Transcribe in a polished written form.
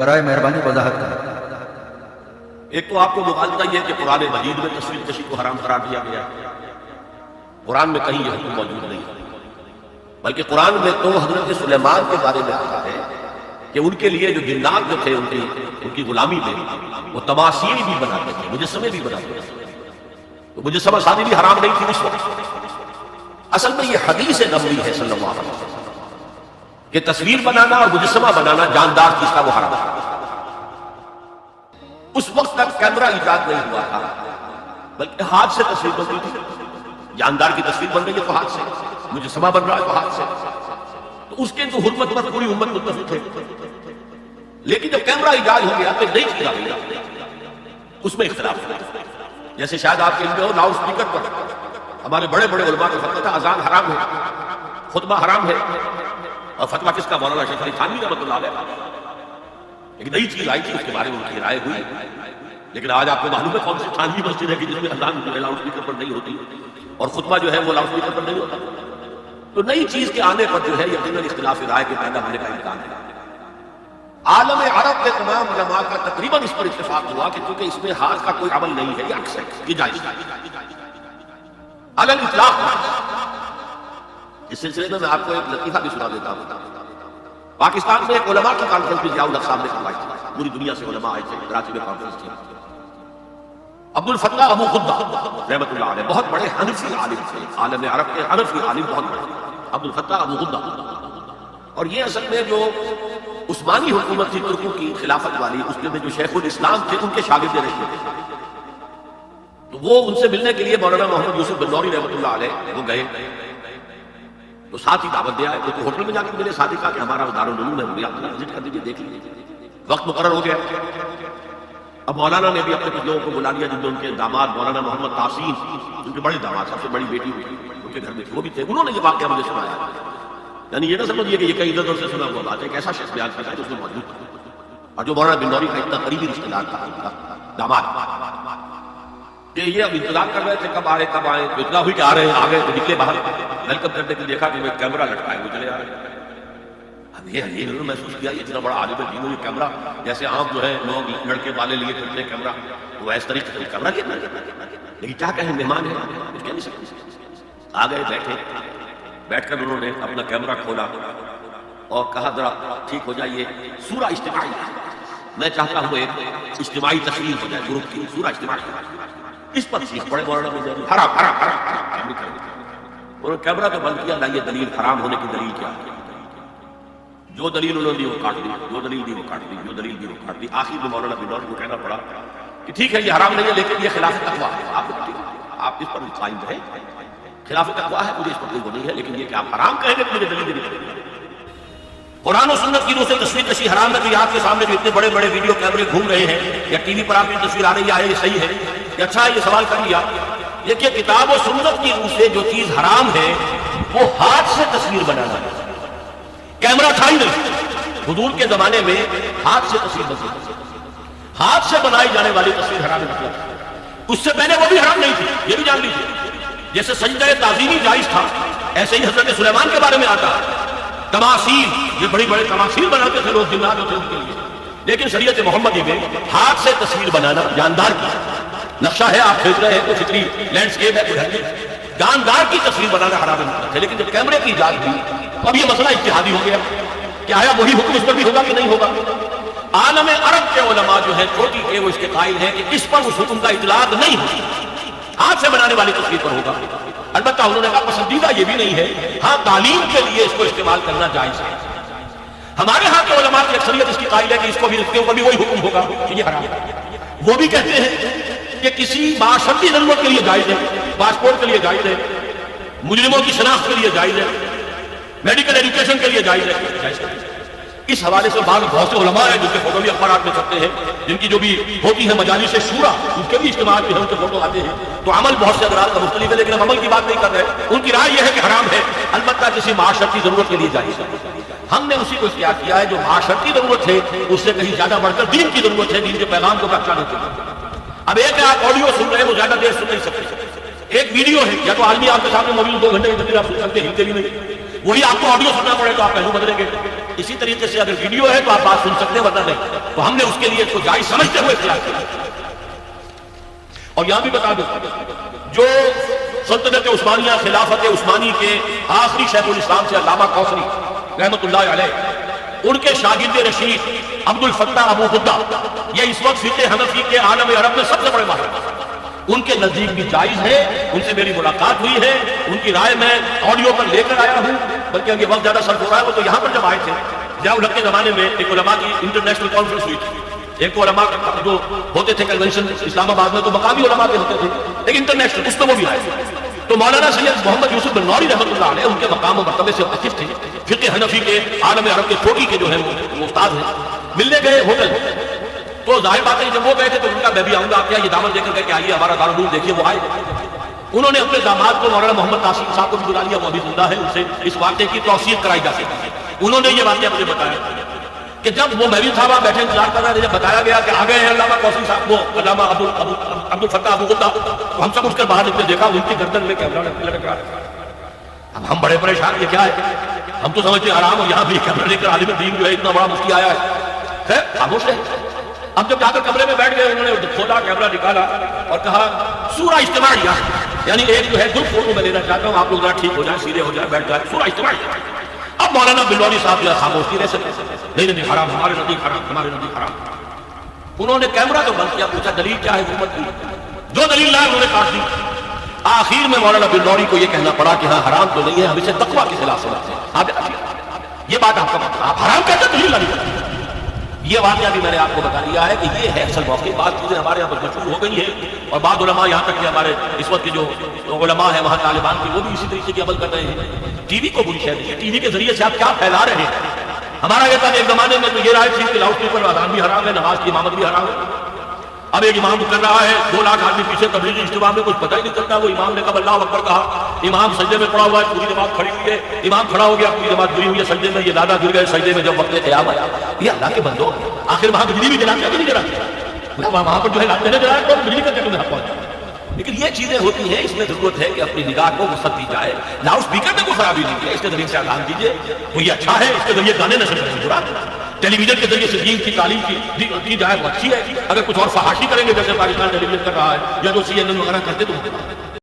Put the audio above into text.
برائے مہربانی وضاحت کریں۔ ایک تو آپ کو مغالطہ یہ ہے کہ قرآن مجید میں تصویر کشی کو حرام قرار دیا گیا، قرآن میں کہیں یہ حکم موجود نہیں، بلکہ قرآن میں تو حضرت سلیمان کے بارے میں آتا ہے کہ ان کے لیے جو جنات جو تھے ان کی غلامی میں وہ تماثیل بھی بناتے تھے، مجسمے بھی بناتے تھے، تو مجسمہ سازی بھی حرام نہیں تھی اس وقت۔ اصل میں یہ حدیث نبوی ہے صلی اللہ علیہ وسلم کہ تصویر بنانا اور مجسمہ بنانا جاندار چیز کا وہ حرام ہے۔ اس وقت تک کیمرہ ایجاد نہیں ہوا تھا، بلکہ ہاتھ سے تصویر بنتی تھی، جاندار کی تصویر بن رہی ہے تو ہاتھ سے، مجسمہ بن رہا ہے تو ہاتھ سے، تو اس کے تو حرمت پر پوری امت متفق ہے۔ لیکن جب کیمرہ ایجاد ہو گیا تو نئی چیز آ گئی، اس میں اختلاف ہوا۔ جیسے شاید آپ کے علم میں ہو، لاؤڈ اسپیکر پر ہمارے بڑے بڑے علماء کا فتویٰ تھا اذان حرام ہے، خطبہ حرام ہے، اور فتویٰ کس کا؟ مولانا شیخ علی تھانوی رحمۃ اللہ علیہ۔ ایک نئی چیز آئی تھی، اس کے بارے میں ان کی رائے ہوئی، لیکن آج آپ کو معلوم ہے کون سی تھانوی مسجد ہے کہ جس میں اذان جو ہے لاؤڈ اسپیکر پر نہیں ہوتی اور خطبہ جو ہے وہ لاؤڈ اسپیکر پر نہیں ہوتا۔ تو نئی چیز کے آنے پر جو ہے یقیناً اختلاف رائے کے پیدا ہونے کا امکان ہے۔ عالم عرب کے تمام علماء کا تقریباً اس پر اتفاق ہوا کہ چونکہ اس میں ہاتھ کا کوئی عمل نہیں ہے، یہ عکس ہے، یہ جائز ہے علی الاطلاق۔ اس سلسلے میں آپ کو ایک لطیفہ بھی سنا دیتا ہوں۔ پاکستان میں ایک علماء کی کانفرنس بھی ضیاء الحق صاحب نے کروائی تھی، پوری دنیا سے علماء آئے تھے، کراچی میں کانفرنس تھی۔ عبدالفتاح ابو غدہ رحمۃ اللہ علیہ بہت بڑے حنفی عالم تھے، عالم عرب کے حنفی عالم بہت بڑے، عبدالفتاح ابو غدہ۔ اور یہ اصل میں جو عثمانی حکومت تھی ترکوں کی خلافت والی، اس میں جو شیخ الاسلام تھے ان کے شاگرد رہے تھے، تو وہ ان سے ملنے کے لیے مولانا محمد یوسف بن نوری رحمۃ اللہ علیہ وہ گئے، تو ساتھ ہی دعوت دیا ہے، تو ہوٹل میں جا کے میرے ساتھ ہی کہا کہ ہمارا دارالعلوم ہے، مجھے آپ وزٹ کر دیجیے، دیکھ لیجیے۔ وقت مقرر ہو گیا، اب مولانا نے بھی اپنے کچھ لوگوں کو بلا لیا، جن میں ان کے داماد مولانا محمد تحسین، ان کے بڑے داماد، سب سے بڑی بیٹی ہوئی ان کے گھر میں تھے، وہ بھی تھے، انہوں نے یہ واقعہ مجھے سنایا۔ یعنی یہ نہ سمجھیے کہ یہ کہیں ادھر ادھر سے سنا ہوا بات ہے، ایک ایسا شخص بیان کرتا ہے جو اس میں موجود تھا، اور جو مولانا بن نوری کا اتنا قریبی رشتہ دار تھا، ان کا داماد، کہ یہ اب انتظار کر رہے تھے کب آئے کب آئے، تو اطلاع ہوئی کہ آ رہے ہیں، آگے تو نکلے باہر، ویلکم کرنے کے دیکھا کہ وہ کیمرہ لٹکا ہے، وہ چلے آ رہے ہیں۔ اب یہ انہوں نے محسوس کیا یہ اتنا بڑا عالم دین ہے، یہ کیمرہ جیسے عام جو ہے لوگ لڑکے والے لیے کرتے ہیں کیمرہ، وہ اس طریقے سے کیمرہ کیا، لیکن کیا کہیں مہمان ہے، کچھ کہہ نہیں سکتے۔ آ گئے، بیٹھ کر انہوں نے اپنا کیمرہ کھولا اور کہا ذرا ٹھیک ہو جائیے، سورہ اجتماعی میں چاہتا ہوں ایک اجتماعی تشریح ہو جائے، گروپ کی سورہ اجتماعی، اس پر چیز بڑے مولانا میں جائے حرام حرام حرام، انہوں نے کیمرہ تو بند کیا، لائیے دلیل حرام ہونے کی دلیل کیا ہے، جو دلیل انہوں نے دی وہ کاٹ دی، جو دلیل دی وہ کاٹ دی، جو دلیل دی وہ کاٹ دی۔ آخر میں مولانا بن نوری کو کہنا پڑا کہ ٹھیک ہے یہ حرام نہیں ہے، لیکن یہ خلاف تقویٰ ہے، آپ اس پر قائم رہیں، خلاف تقویٰ ہے، مجھے اس پر کوئی وہ نہیں ہے، لیکن یہ کہ آپ حرام کہیں گے تو مجھے دلیل دینی پڑے گی۔ قرآن و سنت کی روح سے تصویر کشی حرام ہے، تو آپ کے سامنے جو اتنے بڑے بڑے ویڈیو کیمرے گھوم رہے ہیں یا ٹی وی پر آپ کی تصویر آ رہی ہے، یہ صحیح ہے کہ اچھا ہے، یہ سوال کر لیا۔ دیکھیے کتاب و سنت کی روح سے جو چیز حرام ہے وہ ہاتھ سے تصویر بنانا ہے، کیمرہ تھا ہی نہیں۔ حضور کے زمانے میں ہاتھ سے تصویر بنتی تھی، ہاتھ سے بنائی جانے والی تصویر حرام مطلب، اس سے پہلے وہ بھی حرام نہیں تھی، یہ بھی جان لیجیے۔ جیسے سجدہ تعظیمی جائز تھا، ایسے ہی حضرت سلیمان کے بارے میں آتا ہے، تماثیل، یہ بڑی بڑے تماثیل بناتے تھے لوگ، جنات ہوتے ان کے لیے، لیکن شریعت محمدی میں ہاتھ سے تصویر بنانا، جاندار کی نقشہ ہے آپ کھینچ رہے ہیں، کوئی فطری لینڈسکیپ ہے، کوئی جاندار کی تصویر بنانا حرام ہے، لیکن جب کیمرے کی ایجاد ہوئی اب یہ مسئلہ اجتہادی ہو گیا کہ آیا وہی حکم اس پر بھی ہوگا کہ نہیں ہوگا۔ عالم عرب کے علماء جو ہے چھوٹی کے وہ اس کے قائل ہیں کہ اس پر اس حکم کا اطلاق نہیں ہوگا، ہاتھ سے بنانے والی تصویر پر ہوگا۔ البتہ انہوں نے کہا پسندیدہ یہ بھی نہیں ہے، ہاں تعلیم کے لیے اس کو استعمال کرنا جائز ہے۔ ہمارے ہاں کے علماء کی اکثریت اس کی قائل ہے کہ اس کو بھی، اس کے اوپر بھی وہی حکم ہوگا کہ یہ حرام ہے۔ وہ بھی کہتے ہیں کہ کسی معاشرتی ضرورت کے لیے جائز ہے، پاسپورٹ کے لیے جائز ہے، مجرموں کی شناخت کے لیے جائز ہے، میڈیکل ایجوکیشن کے لیے جائز ہے۔ اس حوالے سے بہت سے علماء ہیں جن کے فوٹو بھی اخبارات میں چھپتے ہیں، جن کی جو بھی ہوتی ہے مجالس شورا، ان کے بھی اجتماع میں ان کے فوٹو آتے ہیں، تو عمل بہت سے اضرار کا مختلف ہے، لیکن ہم عمل کی بات نہیں کر رہے۔ ان کی رائے یہ ہے کہ حرام ہے، البتہ کسی معاشرتی ضرورت کے لیے جائز ہے۔ ہم نے اسی کو اختیار کیا ہے جو معاشرتی ضرورت ہے، اس سے کہیں زیادہ بڑھ کر دین کی ضرورت ہے، دین کے پیغام کو پہچانے کے لیے۔ اب ایک ہے آپ آڈیو سن رہے ہیں، وہ زیادہ دیر سن نہیں سکتے، ایک ویڈیو ہے یا تو عالمی آپ کے سامنے موجود 2 گھنٹے کی تصویر آپ سن سکتے ہیں، ہلتے بھی نہیں، وہی آپ کو آڈیو سننا پڑے تو آپ پہلو بدلیں گے۔ اسی طریقے سے اگر ویڈیو ہے تو آپ بات سن سکتے ہیں ورنہ نہیں، تو ہم نے اس کے لیے اس کو جائز سمجھتے ہوئے اختیار کیا۔ اور یہاں بھی بتا دوں جو سلطنت عثمانیہ خلافت عثمانی کے آخری شیخ الاسلام سے علامہ کوثری رحمۃ اللہ علیہ، ان کے شاگرد رشید عبد الفتاح ابو غدہ، یہ اس وقت فقہ حنفی کے عالم عرب میں سب سے بڑے ماہر ہیں، ان کے نزدیک بھی جائز ہے، ان سے میری ملاقات ہوئی ہے، ان کی رائے میں آڈیو پر لے کر آیا ہوں، بلکہ یہ وقت زیادہ صرف ہو رہا ہے، وہ تو یہاں پر جب آئے تھے ضیاء الحق کے زمانے میں ایک علماء کی انٹرنیشنل کانفرنس ہوئی تھی، ایک علماء جو ہوتے تھے کنونشن اسلام آباد میں تو مقامی علماء کے ہوتے تھے، ایک انٹرنیشنل اس میں وہ بھی آئے تھے، تو مولانا سید محمد یوسف بن نوری رحمۃ اللہ علیہ ان کے مقام و مرتبے سے واقف تھے، فقہ حنفی کے عالم عرب کے چوٹی کے جو ہیں وہ استاد ہیں، ملنے گئے ہوٹل، تو ظاہر بات ہے جب وہ گئے تھے تو ان کا میں بھی آؤں گا، کیا یہ دعوت دے کر کہ آئیے ہمارا دارالعلوم دیکھیے، وہ آئے، انہوں نے اپنے داماد کو مولانا محمد قاسم صاحب کو بھی بلا لیا، وہ ابھی زندہ ہے، ان سے اس واقعے کی توثیق کرائی جا سکتی ہے، انہوں نے یہ واقعہ مجھے بتایا کہ جب وہ محبوب صاحب بیٹھے انتظار کر رہے تھے، جب بتایا گیا کہ آ گئے ہیں علامہ کوثری صاحب، وہ علامہ عبد الفتاح ابو غدہ، تو ہم سب اٹھ کر باہر نکلے، دیکھا ان کی گردن میں کیمرہ لٹک رہا ہے، اب ہم بڑے پریشان، یہ کیا ہے، ہم تو سمجھتے ہیں حرام، اور یہاں بھی کیمرہ لے کر عالم دین جو ہے اتنا بڑا مفتی آیا ہے، خیر خاموش ہے۔ اب جب جا کر کمرے میں بیٹھ گئے، انہوں نے کھولا، کیمرہ نکالا اور کہا سورہ اجتماعیہ، یعنی ایک جو ہے گروپ فوٹو میں لینا چاہتا ہوں، آپ لوگ ذرا ٹھیک ہو جائیں، سیدھے ہو جائیں، بیٹھ جائیں، سورہ اجتماعیہ۔ اب مولانا بلوری صاحب جو ہے خاموش نہیں رہ سکتے، نہیں حرام، ہمارے نزدیک حرام، ہمارے نزدیک حرام۔ انہوں نے کیمرہ تو بند کیا، پوچھا دلیل کیا ہے حکومت کی، جو دلیل لائے انہوں نے کاٹ دی۔ آخر میں مولانا بلوری کو یہ کہنا پڑا کہ ہاں حرام تو نہیں ہے، ہم اسے تقویٰ کے خلاف سمجھتے ہیں۔ یہ بات آپ کا مطلب، آپ حرام کہتے ہیں، دلیل نہیں۔ یہ واقعہ بھی میں نے آپ کو بتا دیا ہے کہ یہ ہے اصل موقع، بعض چیزیں ہمارے یہاں پر مشہور ہو گئی ہیں، اور بعض علماء یہاں تک کہ ہمارے اس وقت کے جو علماء ہیں وہاں طالبان کے، وہ بھی اسی طریقے کی عمل کر رہے ہیں۔ ٹی وی کو بری شے نہیں ہے، ٹی وی کے ذریعے سے آپ کیا پھیلا رہے ہیں۔ ہمارا یہ تھا کہ ایک زمانے میں تو یہ رائے تھی کہ لاؤڈ اسپیکر اذان بھی حرام ہے، نماز کی امامت بھی حرام ہے۔ اب ایک امام کر رہا ہے، 2 لاکھ آدمی پیچھے تبلیغی اجتماع میں، کچھ پتہ ہی نہیں چلتا، وہ امام نے کہا اللہ اکبر کہا، امام سجدے میں پڑا ہوا ہے، پوری جماعت کھڑی ہوئی ہے، امام کھڑا ہو گیا، پوری جماعت گری ہوئی ہے سجدے میں، یہ دادا گر گئے سجدے میں جب وقت قیام آیا۔ یہ اللہ کے بندو، آخر وہاں بجلی بھی جلاتے ہیں کہ نہیں جلاتے، وہاں پر جو ہے لاتے ہیں جلاتے تو بجلی کا چکر میں حق پہنچا۔ لیکن یہ چیزیں ہوتی ہیں، اس میں ضرورت ہے کہ اپنی نگاہ کو وسعت دی جائے۔ لاؤڈ اسپیکر میں کوئی خرابی نہیں ہے، اس کے ذریعے سے اذان دیجیے، وہ یہ اچھا ہے، اس کے ذریعے گانے نشر کریں برا، ٹیلی ویژن کے ذریعے سے دین کی تعلیم کی جائے وہ اچھی ہے۔ اگر کچھ اور فحاشی کریں گے جیسے پاکستان ٹیلی ویژن کر رہا ہے یا جو CNN وغیرہ کرتے تو